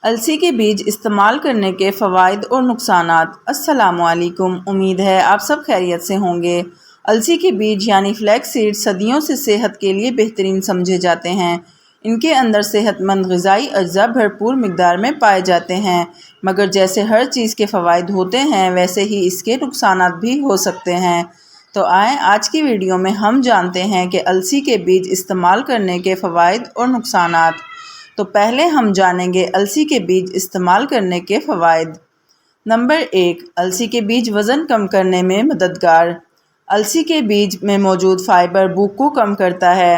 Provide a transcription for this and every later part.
السی کے بیج استعمال کرنے کے فوائد اور نقصانات۔ السلام علیکم، امید ہے آپ سب خیریت سے ہوں گے۔ السی کے بیج یعنی فلیکس سیڈ صدیوں سے صحت کے لیے بہترین سمجھے جاتے ہیں۔ ان کے اندر صحت مند غذائی اجزاء بھرپور مقدار میں پائے جاتے ہیں، مگر جیسے ہر چیز کے فوائد ہوتے ہیں ویسے ہی اس کے نقصانات بھی ہو سکتے ہیں۔ تو آئیں آج کی ویڈیو میں ہم جانتے ہیں کہ السی کے بیج استعمال کرنے کے فوائد اور نقصانات۔ تو پہلے ہم جانیں گے السی کے بیج استعمال کرنے کے فوائد۔ نمبر 1، السی کے بیج وزن کم کرنے میں مددگار۔ السی کے بیج میں موجود فائبر بھوک کو کم کرتا ہے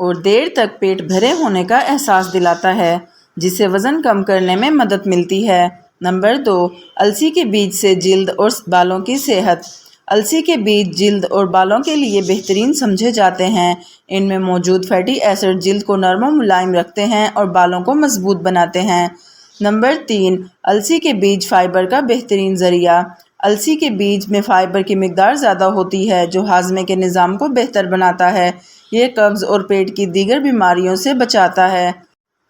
اور دیر تک پیٹ بھرے ہونے کا احساس دلاتا ہے، جس سے وزن کم کرنے میں مدد ملتی ہے۔ نمبر 2، السی کے بیج سے جلد اور بالوں کی صحت۔ السی کے بیج جلد اور بالوں کے لیے بہترین سمجھے جاتے ہیں۔ ان میں موجود فیٹی ایسڈ جلد کو نرم و ملائم رکھتے ہیں اور بالوں کو مضبوط بناتے ہیں۔ نمبر 3، السی کے بیج فائبر کا بہترین ذریعہ۔ السی کے بیج میں فائبر کی مقدار زیادہ ہوتی ہے جو ہاضمے کے نظام کو بہتر بناتا ہے۔ یہ قبض اور پیٹ کی دیگر بیماریوں سے بچاتا ہے۔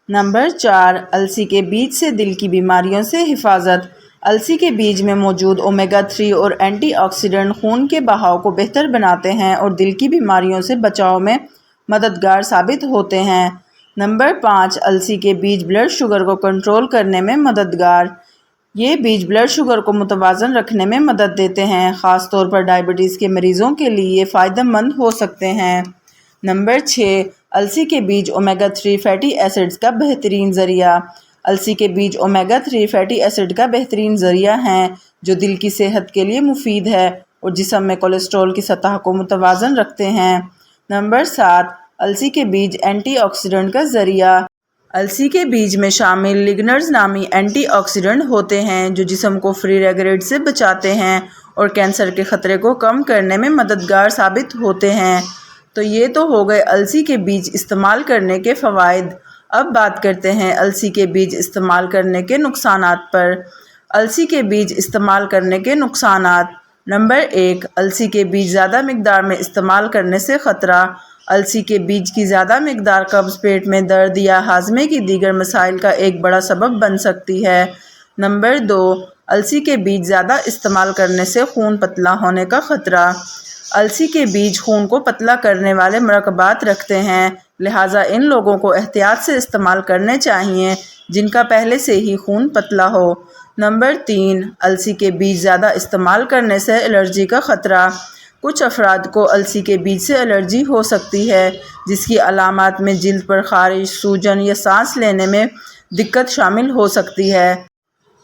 نمبر 4، السی کے بیج سے دل کی بیماریوں سے حفاظت۔ السی کے بیج میں موجود اومیگا 3 اور اینٹی آکسیڈنٹ خون کے بہاؤ کو بہتر بناتے ہیں اور دل کی بیماریوں سے بچاؤ میں مددگار ثابت ہوتے ہیں۔ نمبر 5، السی کے بیج بلڈ شوگر کو کنٹرول کرنے میں مددگار۔ یہ بیج بلڈ شوگر کو متوازن رکھنے میں مدد دیتے ہیں، خاص طور پر ڈائبٹیز کے مریضوں کے لیے فائدہ مند ہو سکتے ہیں۔ نمبر 6، السی کے بیج اومیگا 3 فیٹی ایسڈز کا بہترین ذریعہ۔ السی کے بیج اومیگا 3 فیٹی ایسڈ کا بہترین ذریعہ ہیں جو دل کی صحت کے لیے مفید ہے اور جسم میں کولیسٹرول کی سطح کو متوازن رکھتے ہیں۔ نمبر 7، السی کے بیج اینٹی آکسیڈنٹ کا ذریعہ۔ السی کے بیج میں شامل لیگننز نامی اینٹی آکسیڈنٹ ہوتے ہیں جو جسم کو فری ریڈیکلز سے بچاتے ہیں اور کینسر کے خطرے کو کم کرنے میں مددگار ثابت ہوتے ہیں۔ تو یہ تو ہو گئے السی کے بیج استعمال کرنے کے فوائد۔ اب بات کرتے ہیں السی کے بیج استعمال کرنے کے نقصانات پر۔ السی کے بیج استعمال کرنے کے نقصانات۔ نمبر 1، السی کے بیج زیادہ مقدار میں استعمال کرنے سے خطرہ۔ السی کے بیج کی زیادہ مقدار قبض، پیٹ میں درد یا ہاضمے کی دیگر مسائل کا ایک بڑا سبب بن سکتی ہے۔ نمبر 2، السی کے بیج زیادہ استعمال کرنے سے خون پتلا ہونے کا خطرہ۔ السی کے بیج خون کو پتلا کرنے والے مرکبات رکھتے ہیں، لہٰذا ان لوگوں کو احتیاط سے استعمال کرنے چاہیے جن کا پہلے سے ہی خون پتلا ہو۔ نمبر 3، السی کے بیج زیادہ استعمال کرنے سے الرجی کا خطرہ۔ کچھ افراد کو السی کے بیج سے الرجی ہو سکتی ہے، جس کی علامات میں جلد پر خارش، سوجن یا سانس لینے میں دقت شامل ہو سکتی ہے۔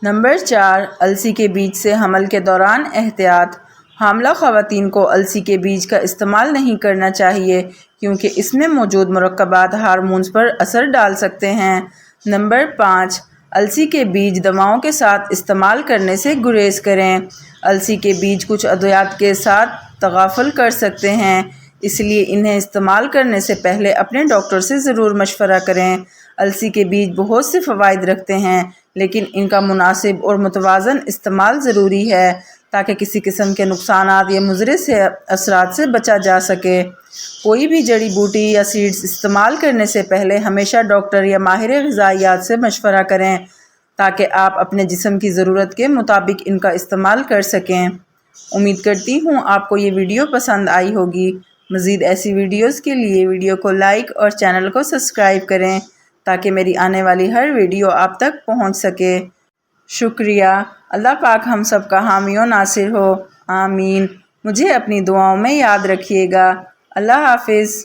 نمبر 4، السی کے بیج سے حمل کے دوران احتیاط۔ حاملہ خواتین کو السی کے بیج کا استعمال نہیں کرنا چاہیے کیونکہ اس میں موجود مرکبات ہارمونز پر اثر ڈال سکتے ہیں۔ نمبر 5، السی کے بیج دواؤں کے ساتھ استعمال کرنے سے گریز کریں۔ السی کے بیج کچھ ادویات کے ساتھ تغافل کر سکتے ہیں، اس لیے انہیں استعمال کرنے سے پہلے اپنے ڈاکٹر سے ضرور مشورہ کریں۔ السی کے بیج بہت سے فوائد رکھتے ہیں، لیکن ان کا مناسب اور متوازن استعمال ضروری ہے تاکہ کسی قسم کے نقصانات یا مضر اثرات سے بچا جا سکے۔ کوئی بھی جڑی بوٹی یا سیڈز استعمال کرنے سے پہلے ہمیشہ ڈاکٹر یا ماہر غذائیات سے مشورہ کریں تاکہ آپ اپنے جسم کی ضرورت کے مطابق ان کا استعمال کر سکیں۔ امید کرتی ہوں آپ کو یہ ویڈیو پسند آئی ہوگی۔ مزید ایسی ویڈیوز کے لیے ویڈیو کو لائک اور چینل کو سبسکرائب کریں تاکہ میری آنے والی ہر ویڈیو آپ تک پہنچ سکے۔ شکریہ۔ اللہ پاک ہم سب کا حامی و ناصر ہو، آمین۔ مجھے اپنی دعاؤں میں یاد رکھیے گا۔ اللہ حافظ۔